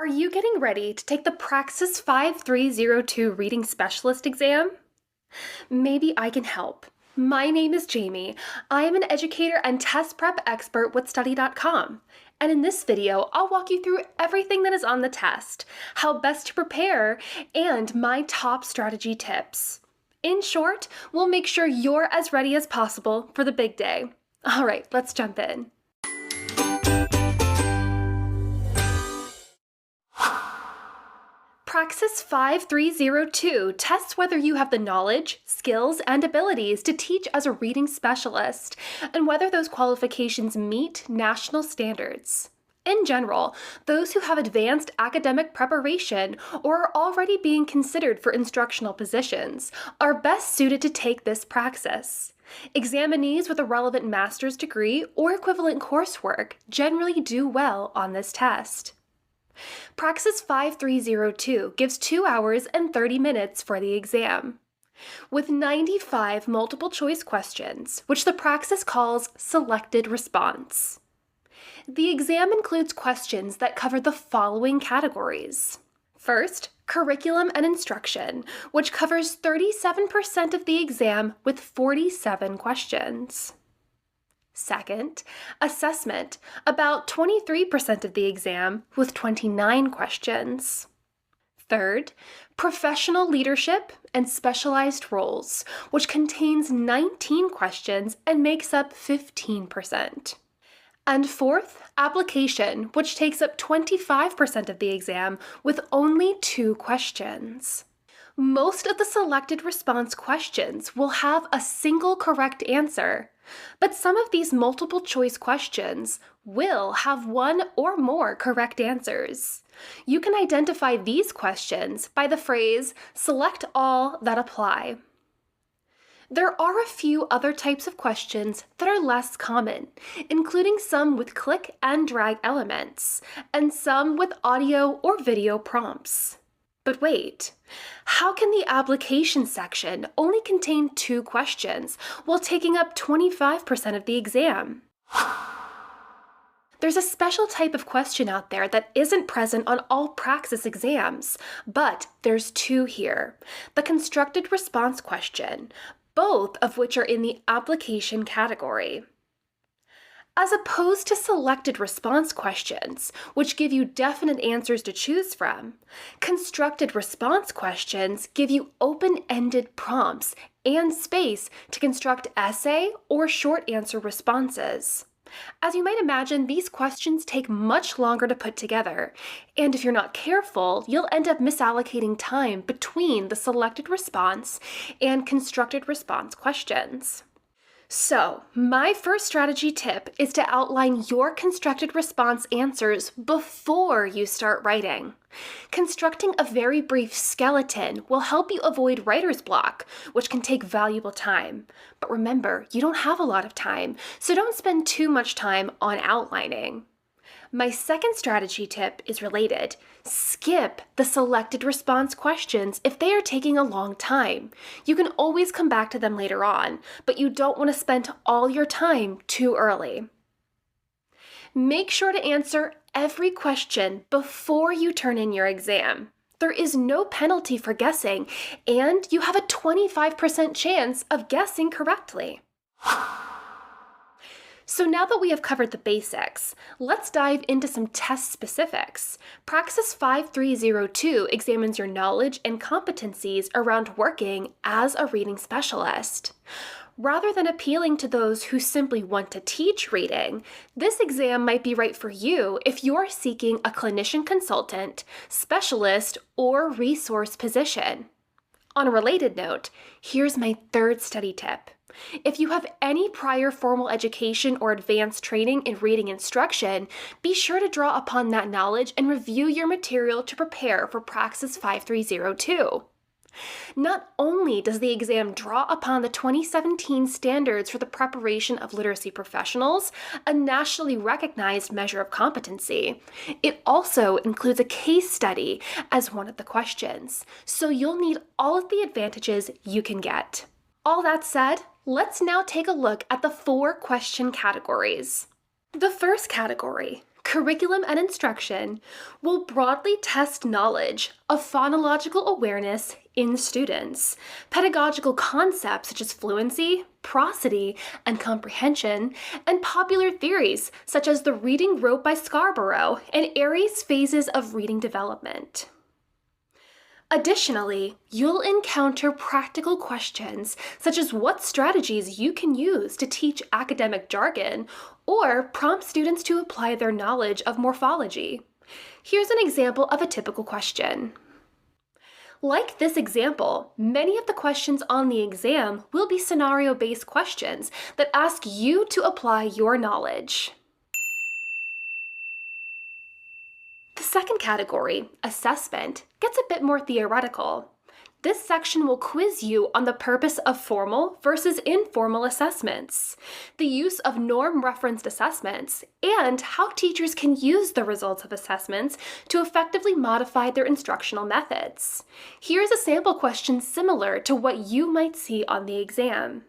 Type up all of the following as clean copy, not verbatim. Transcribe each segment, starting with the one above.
Are you getting ready to take the Praxis 5302 Reading Specialist exam? Maybe I can help. My name is Jamie. I am an educator and test prep expert with Study.com. And in this video, I'll walk you through everything that is on the test, how best to prepare, and my top strategy tips. In short, we'll make sure you're as ready as possible for the big day. All right, let's jump in. Praxis 5302 tests whether you have the knowledge, skills, and abilities to teach as a reading specialist, and whether those qualifications meet national standards. In general, those who have advanced academic preparation or are already being considered for instructional positions are best suited to take this praxis. Examinees with a relevant master's degree or equivalent coursework generally do well on this test. Praxis 5302 gives 2 hours and 30 minutes for the exam. With 95 multiple choice questions, which the praxis calls selected response. The exam includes questions that cover the following categories. First, curriculum and instruction, which covers 37% of the exam with 47 questions. Second, assessment, about 23% of the exam with 29 questions. Third, professional leadership and specialized roles, which contains 19 questions and makes up 15%. And fourth, application, which takes up 25% of the exam with only 2 questions. Most of the selected response questions will have a single correct answer, but some of these multiple choice questions will have one or more correct answers. You can identify these questions by the phrase, "select all that apply." There are a few other types of questions that are less common, including some with click and drag elements, and some with audio or video prompts. But wait, how can the application section only contain 2 questions while taking up 25% of the exam? There's a special type of question out there that isn't present on all praxis exams, but there's 2 here. The constructed response question, both of which are in the application category. As opposed to selected response questions, which give you definite answers to choose from, constructed response questions give you open-ended prompts and space to construct essay or short answer responses. As you might imagine, these questions take much longer to put together, and if you're not careful, you'll end up misallocating time between the selected response and constructed response questions. So, my first strategy tip is to outline your constructed response answers before you start writing. Constructing a very brief skeleton will help you avoid writer's block, which can take valuable time. But remember, you don't have a lot of time, so don't spend too much time on outlining. My second strategy tip is related. Skip the selected response questions if they are taking a long time. You can always come back to them later on, but you don't want to spend all your time too early. Make sure to answer every question before you turn in your exam. There is no penalty for guessing, and you have a 25% chance of guessing correctly. So now that we have covered the basics, let's dive into some test specifics. Praxis 5302 examines your knowledge and competencies around working as a reading specialist. Rather than appealing to those who simply want to teach reading, this exam might be right for you if you're seeking a clinician consultant, specialist, or resource position. On a related note, here's my third study tip. If you have any prior formal education or advanced training in reading instruction, be sure to draw upon that knowledge and review your material to prepare for Praxis 5302. Not only does the exam draw upon the 2017 standards for the preparation of literacy professionals, a nationally recognized measure of competency, it also includes a case study as one of the questions, so you'll need all of the advantages you can get. All that said, let's now take a look at the 4 question categories. The first category, Curriculum and instruction will broadly test knowledge of phonological awareness in students, pedagogical concepts such as fluency, prosody, and comprehension, and popular theories such as the reading rope by Scarborough and Airy's phases of reading development. Additionally, you'll encounter practical questions such as what strategies you can use to teach academic jargon or prompt students to apply their knowledge of morphology. Here's an example of a typical question. Like this example, many of the questions on the exam will be scenario-based questions that ask you to apply your knowledge. The second category, assessment, gets a bit more theoretical. This section will quiz you on the purpose of formal versus informal assessments, the use of norm-referenced assessments, and how teachers can use the results of assessments to effectively modify their instructional methods. Here's a sample question similar to what you might see on the exam.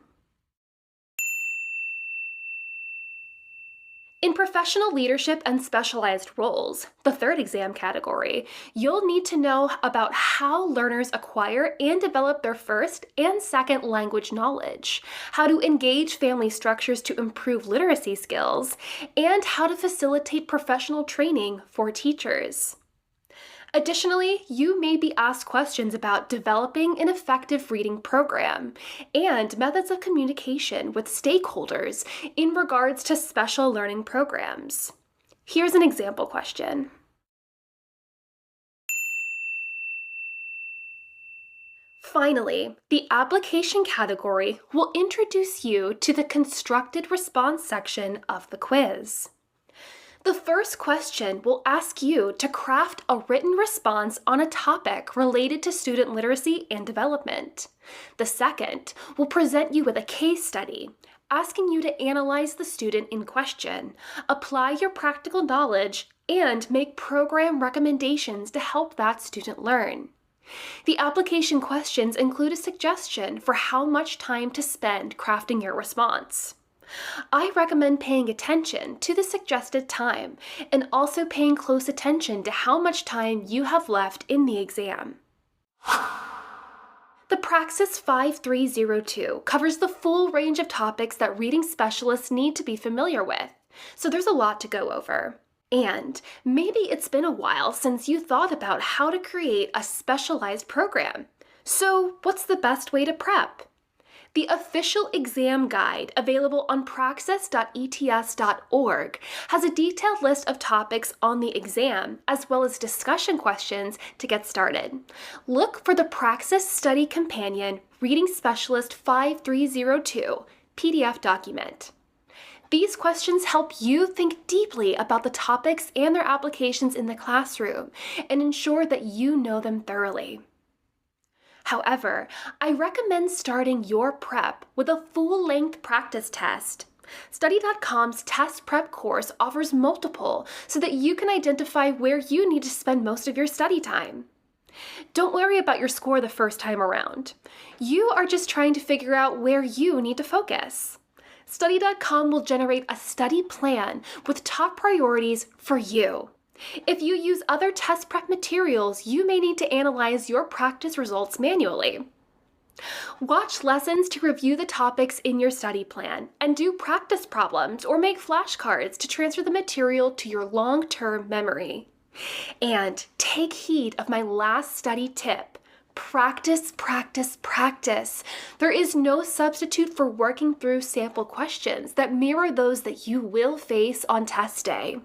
In professional leadership and specialized roles, the third exam category, you'll need to know about how learners acquire and develop their first and second language knowledge, how to engage family structures to improve literacy skills, and how to facilitate professional training for teachers. Additionally, you may be asked questions about developing an effective reading program and methods of communication with stakeholders in regards to special learning programs. Here's an example question. Finally, the application category will introduce you to the constructed response section of the quiz. The first question will ask you to craft a written response on a topic related to student literacy and development. The second will present you with a case study, asking you to analyze the student in question, apply your practical knowledge, and make program recommendations to help that student learn. The application questions include a suggestion for how much time to spend crafting your response. I recommend paying attention to the suggested time and also paying close attention to how much time you have left in the exam. The Praxis 5302 covers the full range of topics that reading specialists need to be familiar with, so there's a lot to go over. And maybe it's been a while since you thought about how to create a specialized program. So what's the best way to prep? The official exam guide, available on praxis.ets.org, has a detailed list of topics on the exam, as well as discussion questions to get started. Look for the Praxis Study Companion Reading Specialist 5302 PDF document. These questions help you think deeply about the topics and their applications in the classroom and ensure that you know them thoroughly. However, I recommend starting your prep with a full-length practice test. Study.com's test prep course offers multiple so that you can identify where you need to spend most of your study time. Don't worry about your score the first time around. You are just trying to figure out where you need to focus. Study.com will generate a study plan with top priorities for you. If you use other test prep materials, you may need to analyze your practice results manually. Watch lessons to review the topics in your study plan and do practice problems or make flashcards to transfer the material to your long-term memory. And take heed of my last study tip. Practice, practice, practice. There is no substitute for working through sample questions that mirror those that you will face on test day.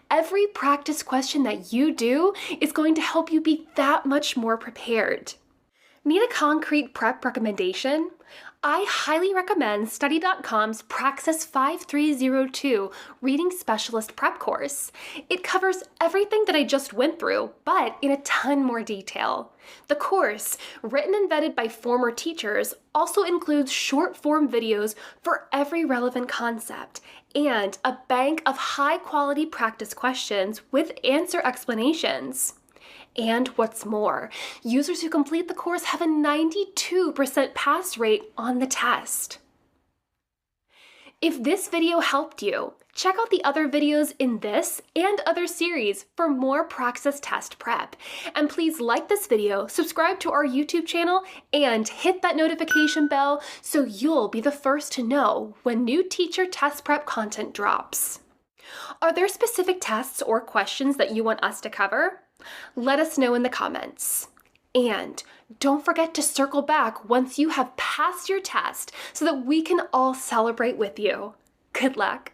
Every practice question that you do is going to help you be that much more prepared. Need a concrete prep recommendation? I highly recommend Study.com's Praxis 5302 Reading Specialist Prep course. It covers everything that I just went through, but in a ton more detail. The course, written and vetted by former teachers, also includes short-form videos for every relevant concept and a bank of high-quality practice questions with answer explanations. And what's more, users who complete the course have a 92% pass rate on the test. If this video helped you, Check out the other videos in this and other series for more Praxis test prep. And please like this video, subscribe to our YouTube channel, and hit that notification bell so you'll be the first to know when new teacher test prep content drops. Are there specific tests or questions that you want us to cover? Let us know in the comments. And don't forget to circle back once you have passed your test so that we can all celebrate with you. Good luck.